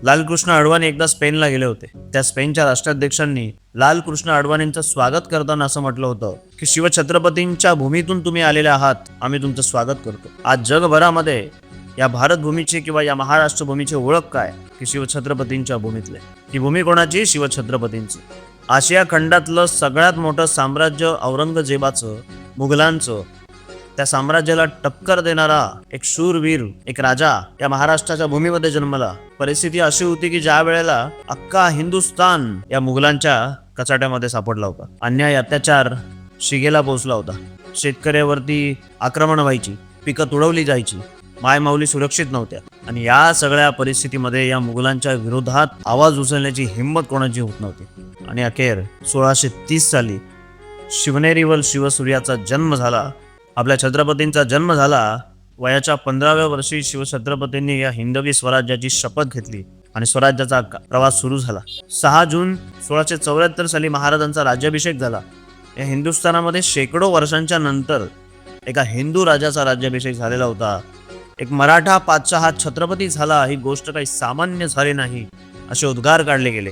लालकृष्ण अडवाणी एकदा स्पेनला गेले होते. त्या स्पेनच्या राष्ट्राध्यक्षांनी लालकृष्ण अडवाणींचं स्वागत करताना असं म्हटलं होतं की शिवछत्रपतींच्या भूमीतून तुम्ही आलेले आहात, आम्ही तुमचं स्वागत करतो. आज जगभरामध्ये या भारत भूमीची किंवा या महाराष्ट्र भूमीची ओळख काय की शिवछत्रपतींच्या भूमीतले. ही भूमी कोणाची? शिवछत्रपतींची. आशिया खंडातलं सगळ्यात मोठं साम्राज्य औरंगजेबाचं, मुघलांचं, त्या साम्राज्याला टक्कर देणारा एक शूरवीर, एक राजा या महाराष्ट्राच्या भूमीमध्ये जन्मला. परिस्थिती अशी होती की ज्या वेळेला अख्खा हिंदुस्थान या मुघलांच्या कचाट्यामध्ये सापडला होता. अन्याय अत्याचार शिगेला पोहोचला होता. शेतकऱ्यावरती आक्रमण व्हायची, पिकं तुडवली जायची, मायमाऊली सुरक्षित नव्हत्या. आणि या सगळ्या परिस्थितीमध्ये या मुघलांच्या विरोधात आवाज उचलण्याची हिंमत कोणाची होत नव्हती. आणि अखेर 1630 साली शिवनेरीवर शिवसूर्याचा जन्म झाला. आपल्या छत्रपतींचा जन्म झाला. वयाच्या 15व्या वर्षी शिवछत्रपतींनी या हिंदवी स्वराज्याची शपथ घेतली आणि स्वराज्याचा प्रवास सुरू झाला. 6 जून 1674 साली महाराजांचा राज्याभिषेक झाला. या हिंदुस्थानामध्ये शेकडो वर्षांच्या नंतर एका हिंदू राजाचा राज्याभिषेक झालेला होता. एक मराठा पातशाह छत्रपती झाला. ही गोष्ट काही सामान्य झाली नाही, असे उद्गार काढले गेले.